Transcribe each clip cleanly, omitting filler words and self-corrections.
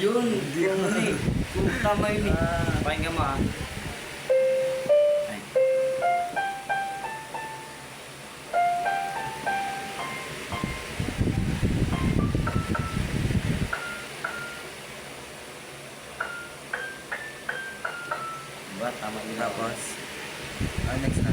Yun, yun eh. Tama yun eh. Pakinggan mo ah. Ay. Diba? Tama yun. Tapos, next na.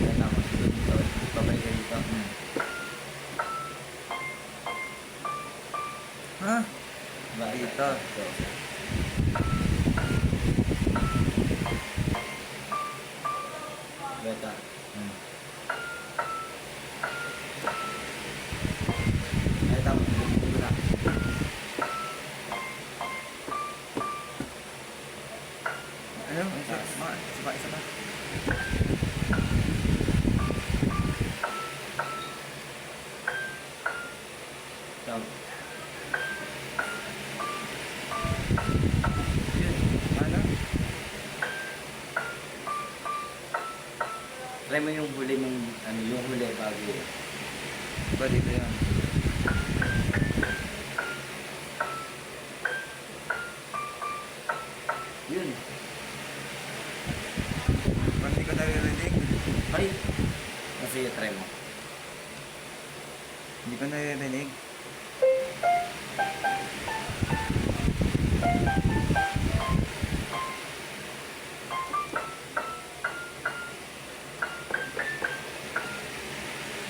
Yan tama. Dito. Pabalik ka dito. Ha? Diba? Dito. Beta. Ay, tama. Dito na. Ano? Isa pa. Tama. Yun. Ano? Try mo yung huli mong, ano, yung huli bago. Diba dito yun? Yun. Parang hindi ko naririnig. Ay. Kasi try mo. Hindi ko naririnig.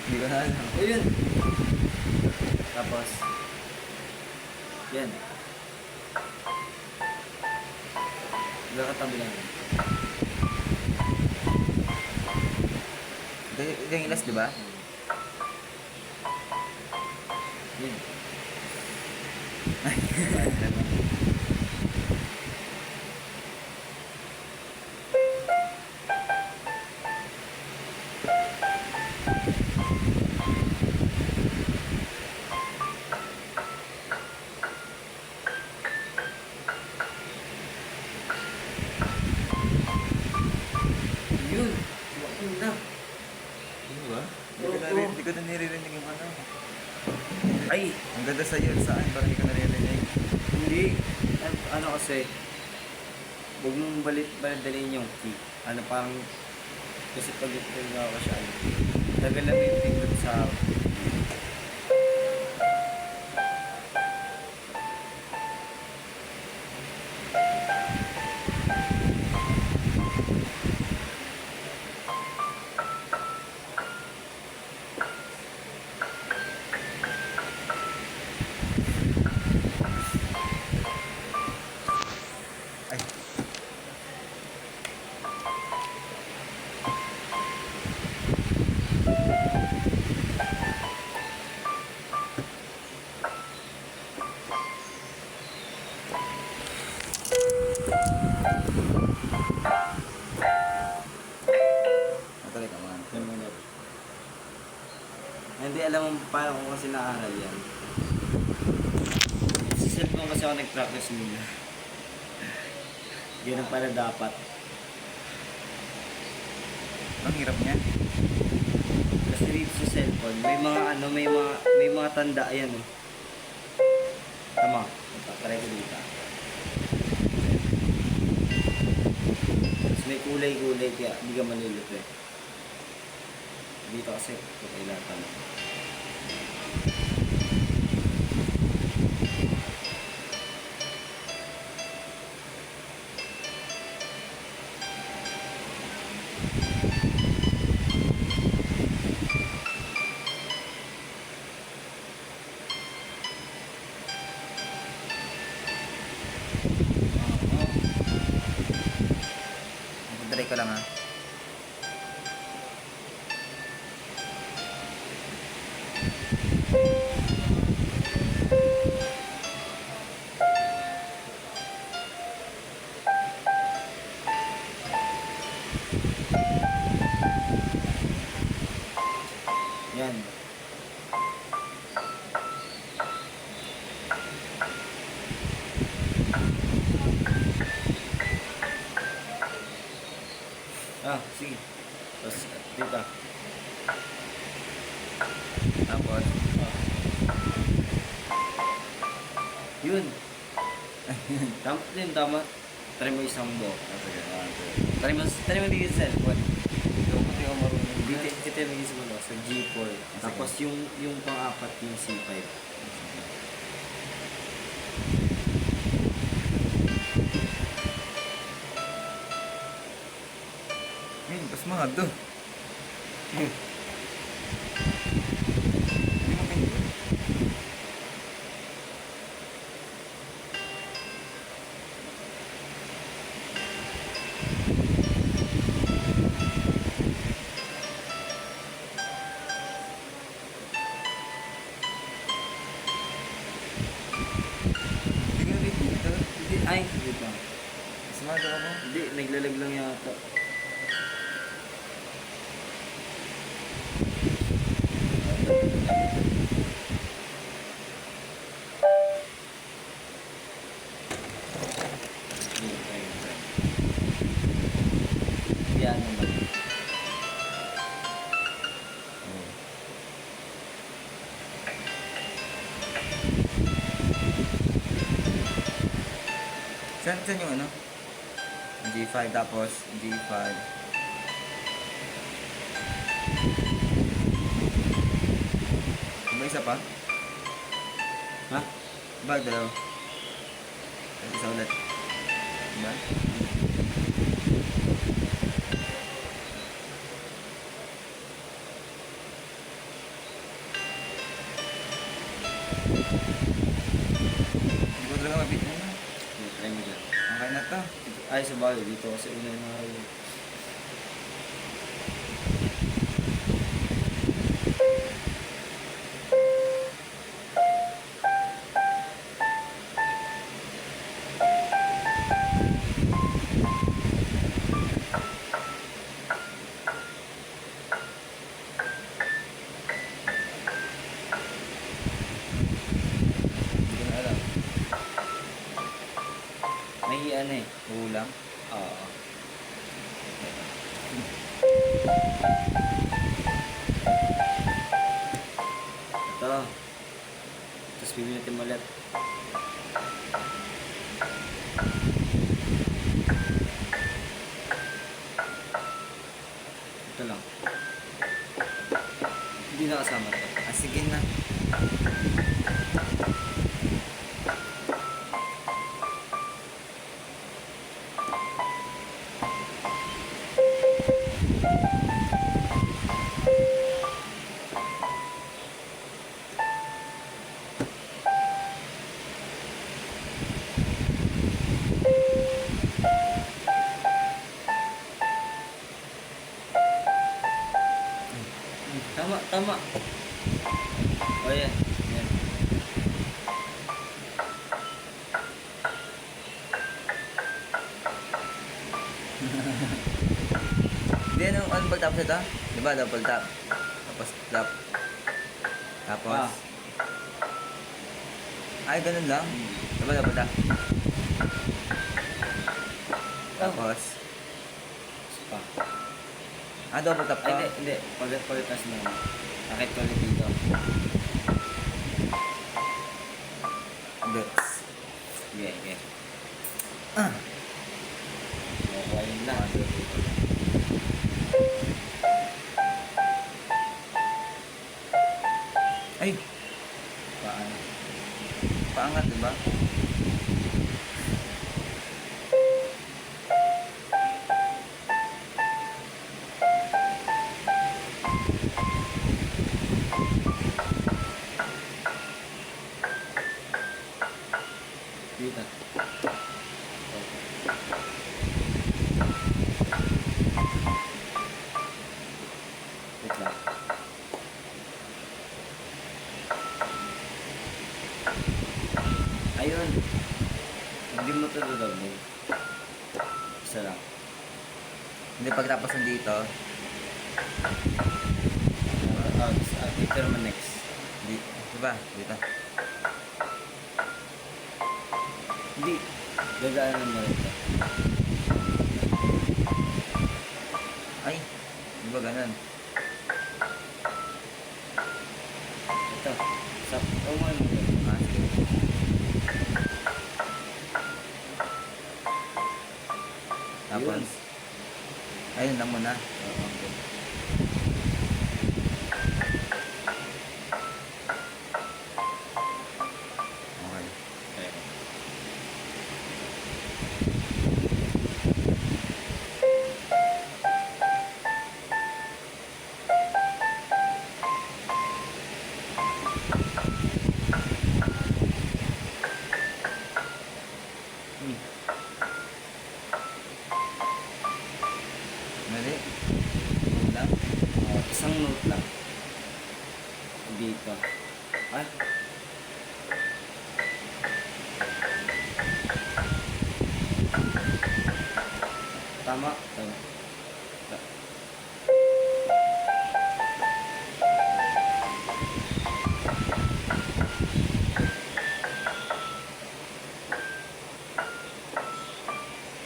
Hindi ko na alam. Ayun. Tapos. Yan. Nakatabi lang. Ito yung ilas, di ba? Yun. Yun. Yun na. Ano ba? Oo. Hindi ko na naririnig yung ano. Ay. Ang ganda sa'yo, saan? Parang hindi ko naririnig. Hindi. Ano kasi. Huwag mong dalhin yung key. Ano parang. Kasi pag ito ako siya. Tagal lang yung pindot sa. Ay. Natuloy ka man. Yung mga hindi alam mo paano ko kasi naaral yan. Sa cellphone kasi ako nag-practice nila. Ganun pala dapat. Ang hirap niya. Kasi dito sa cellphone, may mga tanda yan eh. Tama. Try ko dito. Tapos may kulay-kulay kaya hindi ka manilito eh. Dito kasi kailangan mo. Try ko lang ha. Yan. Ah, sige. Tapos, dito. Tapos, Yun. Tama din, tama. Try mo isang buo. sige, Try mo din sa cellphone. Hindi ako marunong. Ito yung naging siguro sa G4. Tapos yung pang-apat yung C5. Yun, pas mga do. Hindi mo pinili. Hindi ko ulit dito. Hindi, ay, wait lang. Sumado ako. Hindi, naglalag lang yata. Yan naman. Saan yung ano? G5 tapos G5. Diba isa pa? Ha? Diba dalaw? Tapos isa ulit. Diba? Hindi ko talaga mabit na. Try mo dyan. Okay na to. Ay, sa bagay dito kasi una yung mga Hindi ko na alam. may ano eh. Ulam. Oo. Ito. Tapos pipilitin mo ulit. Ito lang. Hindi na kasama to. Ah, sige na. Tama, tama. O yan. Yan. Hindi, ano pagtapos ito? Diba, double tap. Tapos tap. Tapos. Ah. Ay, ganun lang. Diba, double tap. Tapos. Pa. Double tap Ay, ka. hindi. Pagkatas mo. Akit ko ulit dito. Gets. Sige, sige. Ah. Okay na. Ay, Paano? paangat, diba? Dito. Wait lang. Ayun. Hindi mo ito dodobling. Isa lang. Hindi, pagtapos ng dito. Dito naman next. Di, diba? Dito. Hindi. Gagaan mo rin ito. Ay, ba ganun? Ito. Oh, mo ano. Ah, sige. Tapos, ayun lang muna. Okay. Okay. Okay. Hmm. Mali. Yun lang. Isang note lang. Dito. Ah. Tama. Tama.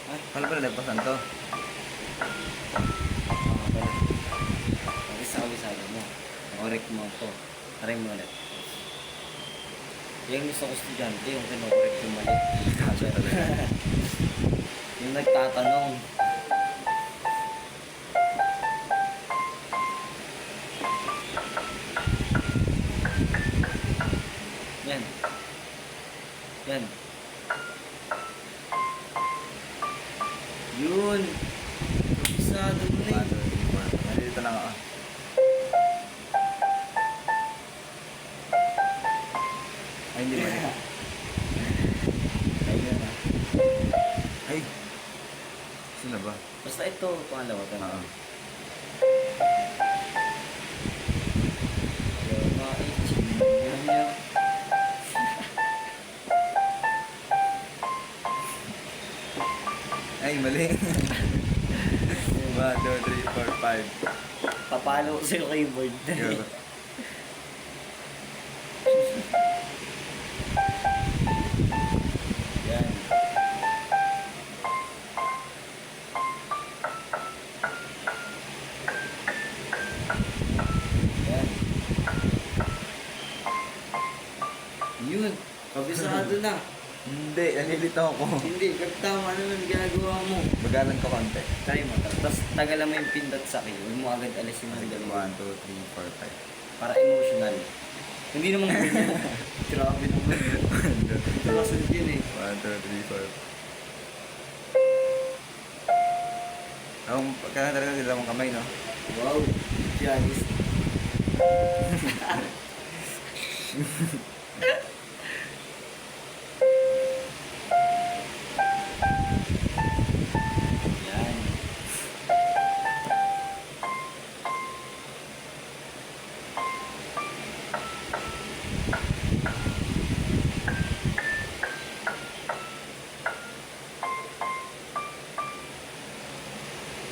Ay, Kala pala nagpasan to. pala. Kabisado mo. Correct mo to. Try mo ulit. Yung gusto ko estudyante, yung kinokorek yung mali. Kaso talaga. Yung nagtatanong. Yan. Yan. Yun. Kabisado mo na eh. Nandito lang ako. Ay, hindi mali. Ayun na. Ay! Sino ba? Basta ito, pangalawa. Oo. Tama. Yan yan. Ay, mali. 1, 2, 3, 4, 5. Papalo ko sa'yo keyboard. Yun. Yan. Yan. Yun. Kabisado na. Hindi, nalilito ako. Hindi, tama naman ginagawa mo. Bagalan ko konti. Try mo. Tapos tagalan mo yung pindot sa akin. Huwag mo agad alisin ng 1, dalawa. 2, 3, 4, Para emotional. Hindi naman ganyan. Grabe naman. 5. Ito kasunod yun eh. 1, 2, 3, 4. Kailangan talaga dalawang kamay, no? Wow. Janice. Yan.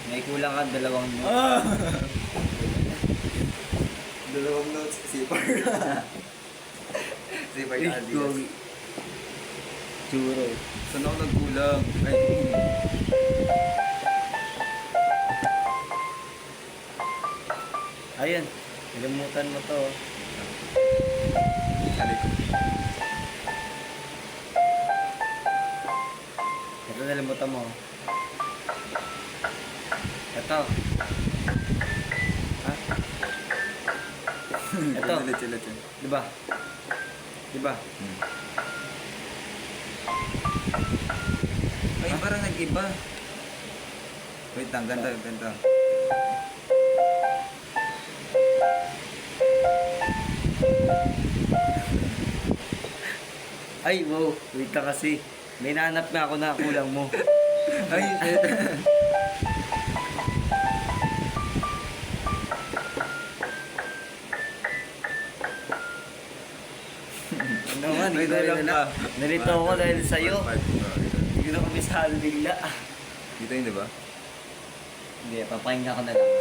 May kulang ka dalawang note. Dalawang notes, zipper. Zipper na Adidas. Churo. Saan ako nagkulang? Ay, Ayun. Nalimutan mo to. alik ko. Ito nalimutan mo. Ito. Ha? Ito. Ulit yun. Diba? Diba? Ay, parang nag-iba. Wait lang, ganito. Ay, wow. Wait ka kasi. May nahanap nga ako na kulang mo. Ay, shit. Ano nga, Wait, lang ka. Nalito ako dahil sa'yo. 4, 5. Hindi na kami sa bigla. Dito yun, di ba? Hindi, papahinga ko na lang.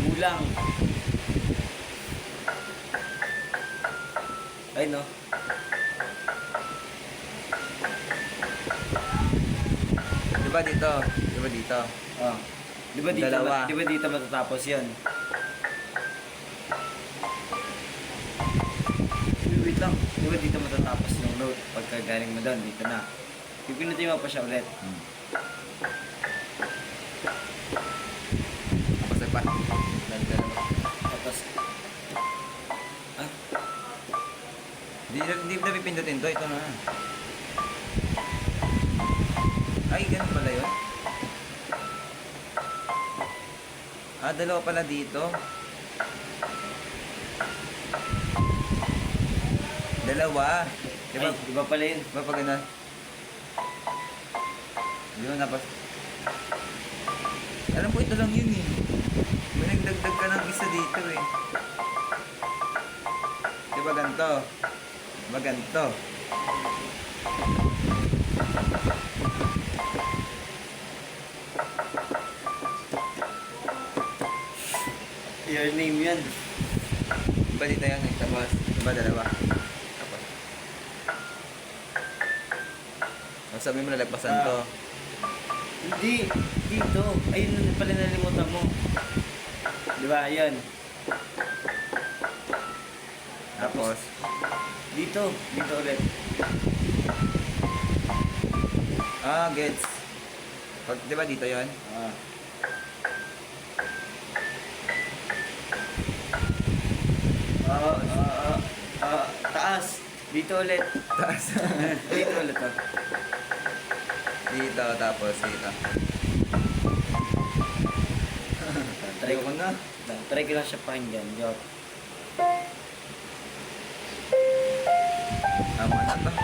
Kulang. no? Di ba dito? Di ba dito? Oh. Di ba dito, Dalawa. di ba dito matatapos yun? Wait lang. Di ba dito matatapos yung note? Pagka galing mo doon, dito na. Pipinutin mo pa siya ulit. Tapos pa. Dalawa. Tapos, ah, Di na pipindutin to. Ito na. Ay, ganun pala yun. Ah, dalawa pala dito. Dalawa. diba, iba pala yun. Diba pag ganun? Yun, tapos... Alam ko ito lang yun eh. May nagdagdag ka ng isa dito eh. Diba ganito? Diba ganito? Your name yan. Diba dito yan? Tapos, diba dalawa? Tapos. Tapos sabi mo nalagpasan to. Hindi. Dito. Ayun na pala nalimutan mo. Diba? Ayun. Tapos, Dito. Dito ulit. ah, gets. Pag, diba dito yon? Ah. Taas. Dito ulit. Taas. Dito ulit. Oh. Dito, tapos dito. Try Ayoko na. Try ko lang siya pakinggan. Joke. Tama na to.